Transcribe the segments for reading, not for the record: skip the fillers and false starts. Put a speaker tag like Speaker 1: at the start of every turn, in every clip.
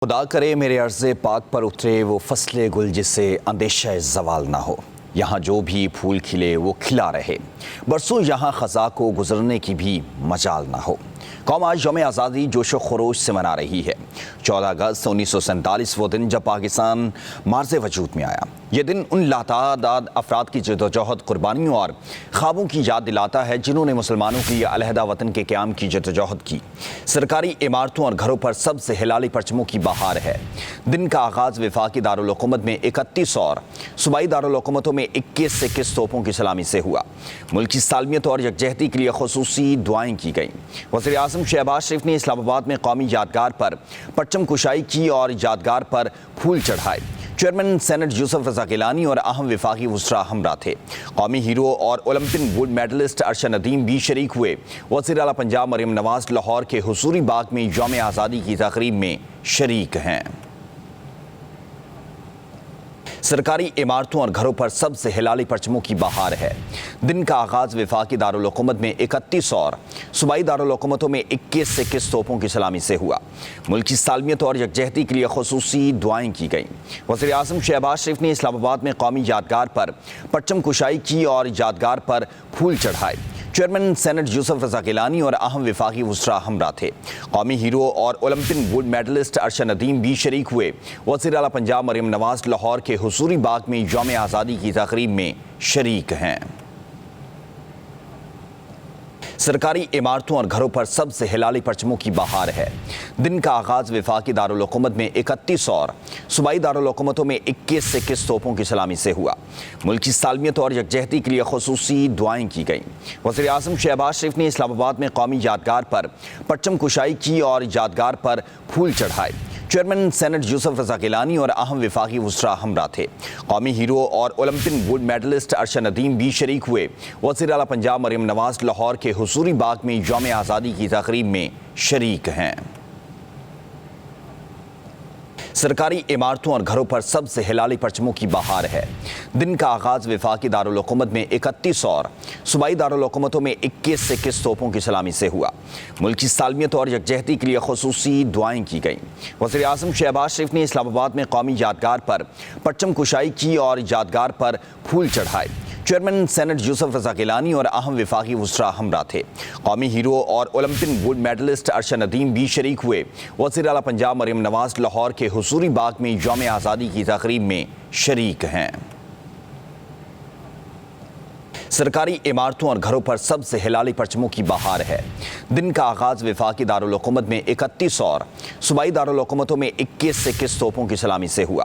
Speaker 1: خدا کرے میرے عرض پاک پر اترے وہ فصل گل جسے اندیشہ زوال نہ ہو، یہاں جو بھی پھول کھلے وہ کھلا رہے، برسوں یہاں خزاں کو گزرنے کی بھی مجال نہ ہو۔ قوم آج یوم آزادی جوش و خروش سے منا رہی ہے۔ 14 اگست 1947 وہ دن جب پاکستان مارز وجود میں آیا۔ یہ دن ان لاتعداد افراد کی جدوجہد، قربانیوں اور خوابوں کی یاد دلاتا ہے جنہوں نے مسلمانوں کے لیے علیحدہ وطن کے قیام کی جدوجہد کی۔ سرکاری عمارتوں اور گھروں پر سب سے ہلالی پرچموں کی بہار ہے۔ دن کا آغاز وفاقی دارالحکومت میں 31 اور صوبائی دارالحکومتوں میں 21 توپوں کی سلامی سے ہوا۔ ملک کی سالمیت اور یکجہتی کے لیے خصوصی دعائیں کی گئیں۔ وزیر اعظم شہباز شریف نے اسلام آباد میں قومی یادگار پر پرچم کشائی کی اور یادگار پر پھول چڑھائے۔ چیئرمین سینٹ یوسف رضا گیلانی اور اہم وفاقی وزراء ہمراہ تھے۔ قومی ہیرو اور Olympian gold medallist Arshad Nadeem بھی شریک ہوئے۔ وزیر اعلیٰ پنجاب مریم نواز لاہور کے حضوری باغ میں یوم آزادی کی تقریب میں شریک ہیں۔ سرکاری عمارتوں اور گھروں پر سب سے ہلالی پرچموں کی بہار ہے۔ دن کا آغاز وفاقی دارالحکومت میں 31 اور صوبائی دارالحکومتوں میں 21 توپوں کی سلامی سے ہوا۔ ملک کی سالمیت اور یکجہتی کے لیے خصوصی دعائیں کی گئیں۔ وزیر اعظم شہباز شریف نے اسلام آباد میں قومی یادگار پر پرچم کشائی کی اور یادگار پر پھول چڑھائے۔ چیئرمین سینٹ یوسف رضا گیلانی اور اہم وفاقی وزراء ہمراہ تھے۔ قومی ہیرو اور Olympian gold medallist Arshad Nadeem بھی شریک ہوئے۔ وزیر اعلیٰ پنجاب مریم نواز لاہور کے حضوری باغ میں یوم آزادی کی تقریب میں شریک ہیں۔ سرکاری عمارتوں اور گھروں پر سب سے ہلالی پرچموں کی بہار ہے۔ دن کا آغاز وفاقی دارالحکومت میں 31 اور صوبائی دارالحکومتوں میں 21 توپوں کی سلامی سے ہوا۔ ملک کی سالمیت اور یکجہتی کے لیے خصوصی دعائیں کی گئیں۔ وزیر اعظم شہباز شریف نے اسلام آباد میں قومی یادگار پر پرچم کشائی کی اور یادگار پر پھول چڑھائے۔ چیئرمین سینٹ یوسف رضا گیلانی اور اہم وفاقی وزراء ہمراہ تھے۔ قومی ہیرو اور Olympian gold medallist Arshad Nadeem بھی شریک ہوئے۔ وزیر اعلیٰ پنجاب مریم نواز لاہور کے حضوری باغ میں یوم آزادی کی تقریب میں شریک ہیں۔ سرکاری عمارتوں اور گھروں پر سب سے ہلالی پرچموں کی بہار ہے۔ دن کا آغاز وفاقی دارالحکومت میں 31 اور صوبائی دارالحکومتوں میں 21 توپوں کی سلامی سے ہوا۔ ملک کی سالمیت اور یکجہتی کے لیے خصوصی دعائیں کی گئیں۔ وزیر اعظم شہباز شریف نے اسلام آباد میں قومی یادگار پر پرچم کشائی کی اور یادگار پر پھول چڑھائے۔ چیئرمین سینٹ یوسف رضا گیلانی اور اہم وفاقی وزراء ہمراہ تھے۔ قومی ہیرو اور Olympian gold medallist Arshad Nadeem بھی شریک ہوئے۔ وزیر اعلیٰ پنجاب مریم نواز لاہور کے حضوری باغ میں یوم آزادی کی تقریب میں شریک ہیں۔ سرکاری عمارتوں اور گھروں پر سب سے ہلالی پرچموں کی بہار ہے۔ دن کا آغاز وفاقی دارالحکومت میں 31 اور صوبائی دارالحکومتوں میں 21 توپوں کی سلامی سے ہوا۔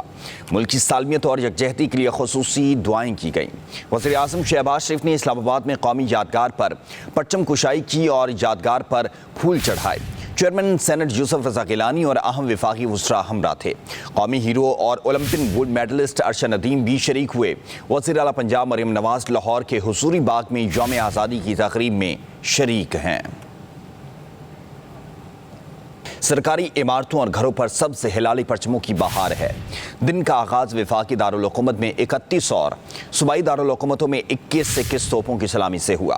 Speaker 1: ملک کی سالمیت اور یکجہتی کے لیے خصوصی دعائیں کی گئیں۔ وزیر اعظم شہباز شریف نے اسلام آباد میں قومی یادگار پر پرچم کشائی کی اور یادگار پر پھول چڑھائے۔ چیئرمین سینٹ یوسف رضا گیلانی اور اہم وفاقی وزراء ہمراہ تھے۔ قومی ہیرو اور Olympian gold medallist Arshad Nadeem بھی شریک ہوئے۔ وزیر اعلیٰ پنجاب مریم نواز لاہور کے حضوری باغ میں یوم آزادی کی تقریب میں شریک ہیں۔ سرکاری عمارتوں اور گھروں پر سب سے ہلالی پرچموں کی بہار ہے۔ دن کا آغاز وفاقی دارالحکومت میں 31 اور صوبائی دارالحکومتوں میں 21 توپوں کی سلامی سے ہوا۔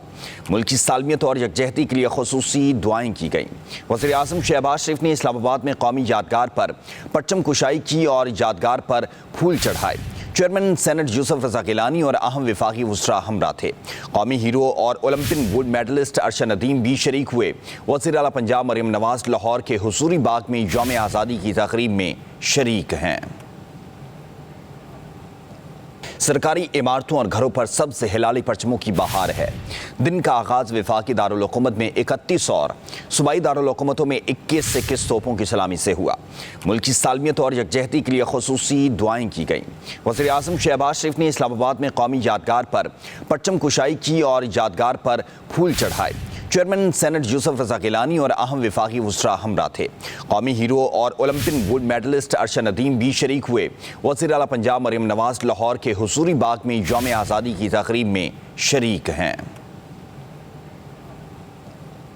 Speaker 1: ملک کی سالمیت اور یکجہتی کے لیے خصوصی دعائیں کی گئیں۔ وزیر اعظم شہباز شریف نے اسلام آباد میں قومی یادگار پر پرچم کشائی کی اور یادگار پر پھول چڑھائے۔ چیئرمین سینٹ یوسف رضا گیلانی اور اہم وفاقی وزراء ہمراہ تھے۔ قومی ہیرو اور Olympian gold medallist Arshad Nadeem بھی شریک ہوئے۔ وزیر اعلیٰ پنجاب مریم نواز لاہور کے حضوری باغ میں یوم آزادی کی تقریب میں شریک ہیں۔ سرکاری عمارتوں اور گھروں پر سب سے ہلالی پرچموں کی بہار ہے۔ دن کا آغاز وفاقی دارالحکومت میں 31 اور صوبائی دارالحکومتوں میں 21 توپوں کی سلامی سے ہوا۔ ملک کی سالمیت اور یکجہتی کے لیے خصوصی دعائیں کی گئیں۔ وزیر اعظم شہباز شریف نے اسلام آباد میں قومی یادگار پر پرچم کشائی کی اور یادگار پر پھول چڑھائے۔ چیئرمین سینٹ یوسف رضا گیلانی اور اہم وفاقی وزراء ہمراہ تھے۔ قومی ہیرو اور Olympian gold medallist Arshad Nadeem بھی شریک ہوئے۔ وزیر اعلیٰ پنجاب مریم نواز لاہور کے حضوری باغ میں یوم آزادی کی تقریب میں شریک ہیں۔